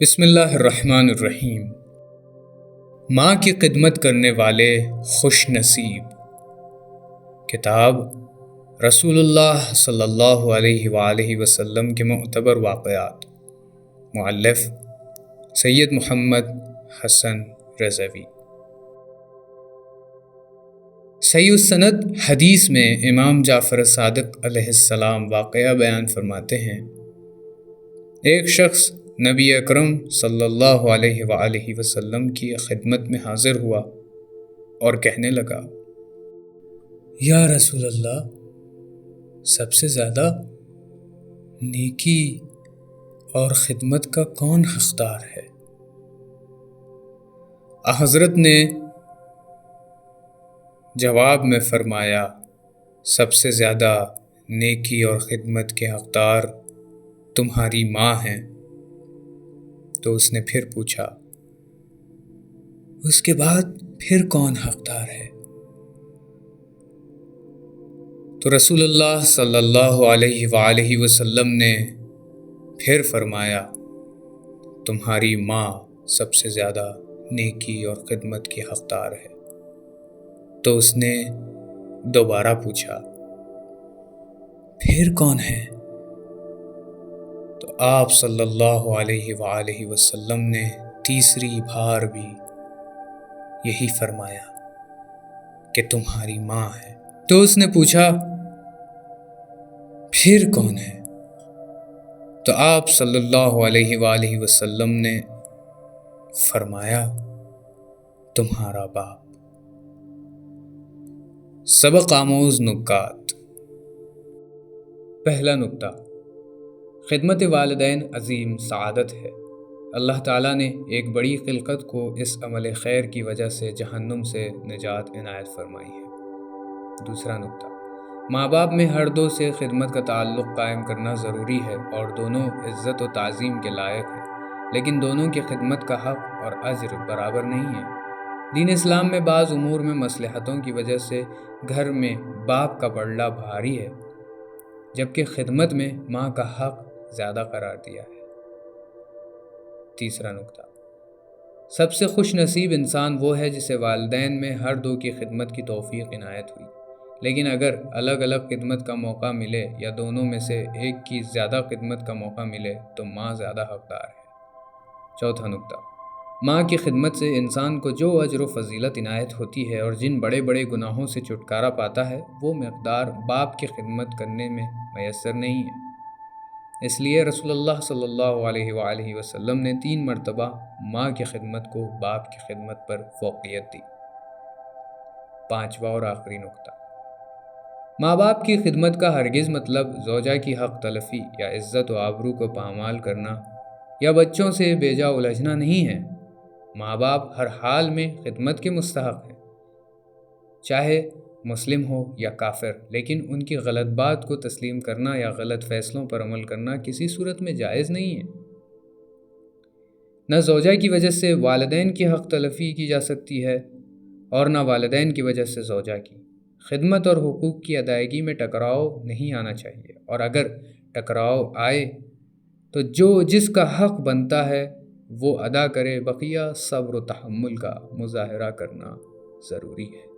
بسم اللہ الرحمن الرحیم۔ ماں کی خدمت کرنے والے خوش نصیب۔ کتاب رسول اللہ صلی اللہ علیہ وآلہ وسلم کے معتبر واقعات، مؤلف سید محمد حسن رضوی۔ صحیح السند حدیث میں امام جعفر صادق علیہ السلام واقعہ بیان فرماتے ہیں، ایک شخص نبی اکرم صلی اللہ علیہ وآلہ وسلم کی خدمت میں حاضر ہوا اور کہنے لگا، یا رسول اللہ، سب سے زیادہ نیکی اور خدمت کا کون حقدار ہے؟ حضرت نے جواب میں فرمایا، سب سے زیادہ نیکی اور خدمت کے حقدار تمہاری ماں ہیں۔ تو اس نے پھر پوچھا، اس کے بعد پھر کون حقدار ہے؟ تو رسول اللہ صلی اللہ علیہ وآلہ وسلم نے پھر فرمایا، تمہاری ماں سب سے زیادہ نیکی اور خدمت کی حقدار ہے۔ تو اس نے دوبارہ پوچھا، پھر کون ہے؟ تو آپ صلی اللہ علیہ وآلہ وسلم نے تیسری بار بھی یہی فرمایا کہ تمہاری ماں ہے۔ تو اس نے پوچھا، پھر کون ہے؟ تو آپ صلی اللہ علیہ وآلہ وسلم نے فرمایا، تمہارا باپ۔ سبق آموز نکات۔ پہلا نکتہ، خدمت والدین عظیم سعادت ہے۔ اللہ تعالیٰ نے ایک بڑی خلقت کو اس عمل خیر کی وجہ سے جہنم سے نجات عنایت فرمائی ہے۔ دوسرا نکتہ، ماں باپ میں ہر دو سے خدمت کا تعلق قائم کرنا ضروری ہے اور دونوں عزت و تعظیم کے لائق ہیں، لیکن دونوں کی خدمت کا حق اور اجر برابر نہیں ہے۔ دین اسلام میں بعض امور میں مصلحتوں کی وجہ سے گھر میں باپ کا پلڑا بھاری ہے، جبکہ خدمت میں ماں کا حق زیادہ قرار دیا ہے۔ تیسرا نکتہ، سب سے خوش نصیب انسان وہ ہے جسے والدین میں ہر دو کی خدمت کی توفیق عنایت ہوئی، لیکن اگر الگ الگ خدمت کا موقع ملے یا دونوں میں سے ایک کی زیادہ خدمت کا موقع ملے تو ماں زیادہ حقدار ہے۔ چوتھا نکتہ، ماں کی خدمت سے انسان کو جو اجر و فضیلت عنایت ہوتی ہے اور جن بڑے بڑے گناہوں سے چھٹکارا پاتا ہے، وہ مقدار باپ کی خدمت کرنے میں میسر نہیں ہے۔ اس لیے رسول اللہ صلی اللہ علیہ وآلہ وسلم نے 3 مرتبہ ماں کی خدمت کو باپ کی خدمت پر فوقیت دی۔ پانچواں اور آخری نکتہ، ماں باپ کی خدمت کا ہرگز مطلب زوجہ کی حق تلفی یا عزت و آبرو کو پامال کرنا یا بچوں سے بیجا الجھنا نہیں ہے۔ ماں باپ ہر حال میں خدمت کے مستحق ہیں، چاہے مسلم ہو یا کافر، لیکن ان کی غلط بات کو تسلیم کرنا یا غلط فیصلوں پر عمل کرنا کسی صورت میں جائز نہیں ہے۔ نہ زوجہ کی وجہ سے والدین کی حق تلفی کی جا سکتی ہے اور نہ والدین کی وجہ سے زوجہ کی۔ خدمت اور حقوق کی ادائیگی میں ٹکراؤ نہیں آنا چاہیے، اور اگر ٹکراؤ آئے تو جو جس کا حق بنتا ہے وہ ادا کرے، بقیہ صبر و تحمل کا مظاہرہ کرنا ضروری ہے۔